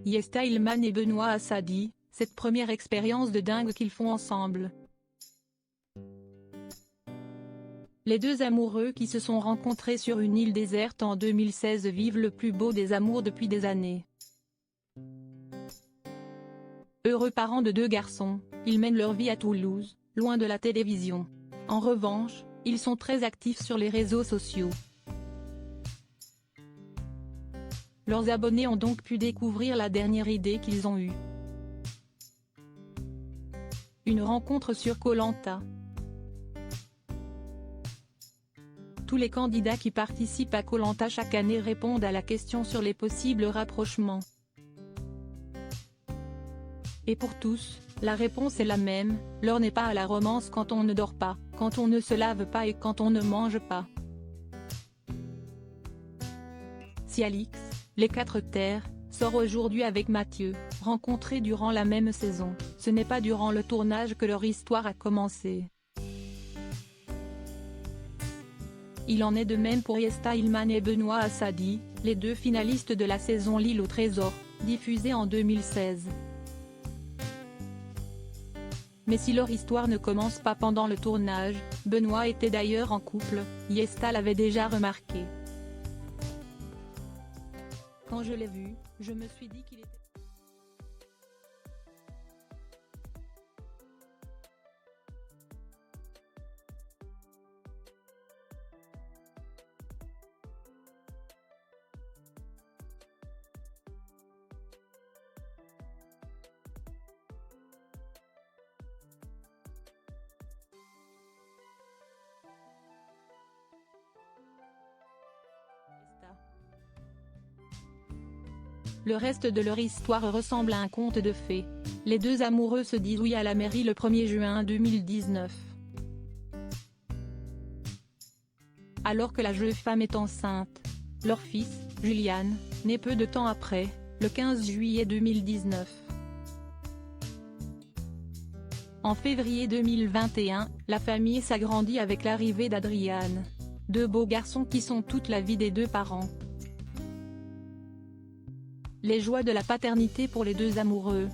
Yesta Ilman et Benoît Assadi, cette première expérience de dingue qu'ils font ensemble. Les deux amoureux qui se sont rencontrés sur une île déserte en 2016 vivent le plus beau des amours depuis des années. Heureux parents de 2 garçons, ils mènent leur vie à Toulouse, loin de la télévision. En revanche, ils sont très actifs sur les réseaux sociaux. Leurs abonnés ont donc pu découvrir la dernière idée qu'ils ont eue. Une rencontre sur Koh-Lanta. Tous les candidats qui participent à Koh-Lanta chaque année répondent à la question sur les possibles rapprochements. Et pour tous, la réponse est la même, l'heure n'est pas à la romance quand on ne dort pas, quand on ne se lave pas et quand on ne mange pas. Cialix, Les 4 terres, sort aujourd'hui avec Mathieu, rencontrés durant la même saison. Ce n'est pas durant le tournage que leur histoire a commencé. Il en est de même pour Yesta Ilman et Benoît Assadi, les 2 finalistes de la saison L'île au trésor, diffusée en 2016. Mais si leur histoire ne commence pas pendant le tournage, Benoît était d'ailleurs en couple, Yesta l'avait déjà remarqué. Quand je l'ai vu, je me suis dit qu'il était... Le reste de leur histoire ressemble à un conte de fées. Les 2 amoureux se disent oui à la mairie le 1er juin 2019. Alors que la jeune femme est enceinte. Leur fils, Julian, naît peu de temps après, le 15 juillet 2019. En février 2021, la famille s'agrandit avec l'arrivée d'Adrian. 2 beaux garçons qui sont toute la vie des 2 parents. Les joies de la paternité pour les 2 amoureux.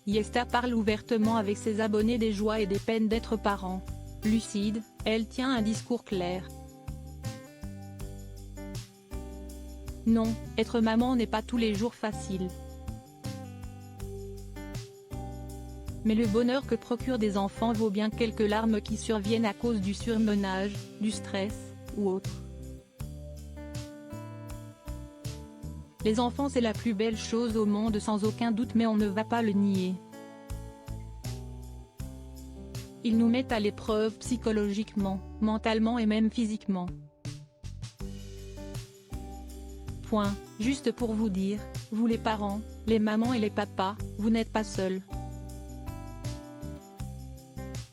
Yesta parle ouvertement avec ses abonnés des joies et des peines d'être parent. Lucide, elle tient un discours clair. Non, être maman n'est pas tous les jours facile. Mais le bonheur que procurent des enfants vaut bien quelques larmes qui surviennent à cause du surmenage, du stress, ou autre. Les enfants c'est la plus belle chose au monde sans aucun doute, mais on ne va pas le nier. Ils nous mettent à l'épreuve psychologiquement, mentalement et même physiquement. Point, juste pour vous dire, vous les parents, les mamans et les papas, vous n'êtes pas seuls.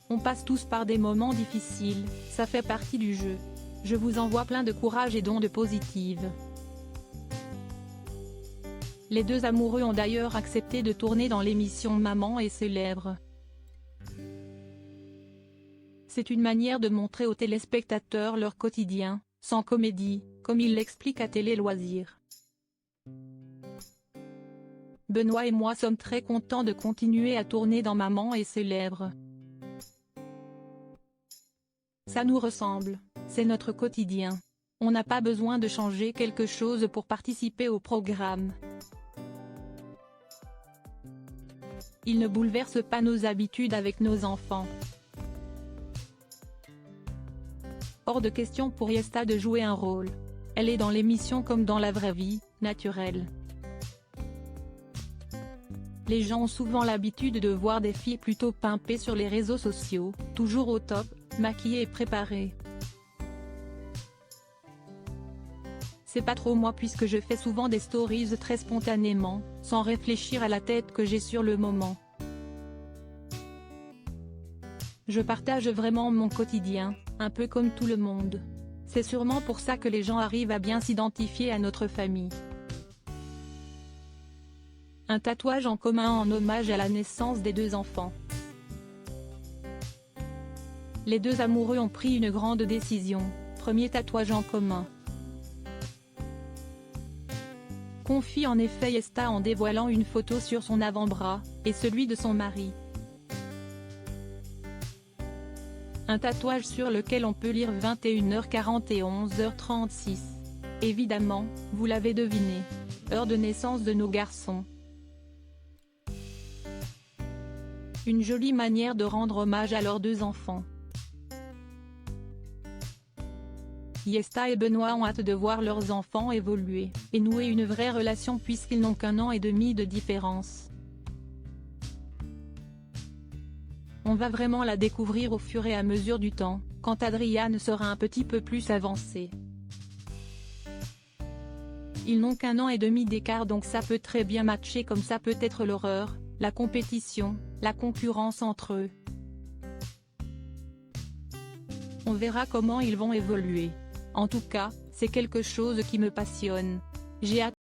On passe tous par des moments difficiles, ça fait partie du jeu. Je vous envoie plein de courage et d'ondes positives. Les 2 amoureux ont d'ailleurs accepté de tourner dans l'émission Maman est célèbre. C'est une manière de montrer aux téléspectateurs leur quotidien, sans comédie, comme ils l'expliquent à Télé Loisirs. Benoît et moi sommes très contents de continuer à tourner dans Maman est célèbre. Ça nous ressemble, c'est notre quotidien. On n'a pas besoin de changer quelque chose pour participer au programme. Il ne bouleverse pas nos habitudes avec nos enfants. Hors de question pour Yesta de jouer un rôle. Elle est dans l'émission comme dans la vraie vie, naturelle. Les gens ont souvent l'habitude de voir des filles plutôt pimpées sur les réseaux sociaux, toujours au top, maquillées et préparées. C'est pas trop moi puisque je fais souvent des stories très spontanément, sans réfléchir à la tête que j'ai sur le moment. Je partage vraiment mon quotidien, un peu comme tout le monde. C'est sûrement pour ça que les gens arrivent à bien s'identifier à notre famille. Un tatouage en commun en hommage à la naissance des 2 enfants. Les 2 amoureux ont pris une grande décision, premier tatouage en commun. confie en effet Yesta en dévoilant une photo sur son avant-bras, et celui de son mari. Un tatouage sur lequel on peut lire 21h40 et 11h36. Évidemment, vous l'avez deviné. Heure de naissance de nos garçons. Une jolie manière de rendre hommage à leurs 2 enfants. Yesta et Benoît ont hâte de voir leurs enfants évoluer, et nouer une vraie relation puisqu'ils n'ont qu'1 an et demi de différence. On va vraiment la découvrir au fur et à mesure du temps, quand Adriane sera un petit peu plus avancée. Ils n'ont qu'1 an et demi d'écart, donc ça peut très bien matcher, comme ça peut être l'horreur, la compétition, la concurrence entre eux. On verra comment ils vont évoluer. En tout cas, c'est quelque chose qui me passionne. J'ai hâte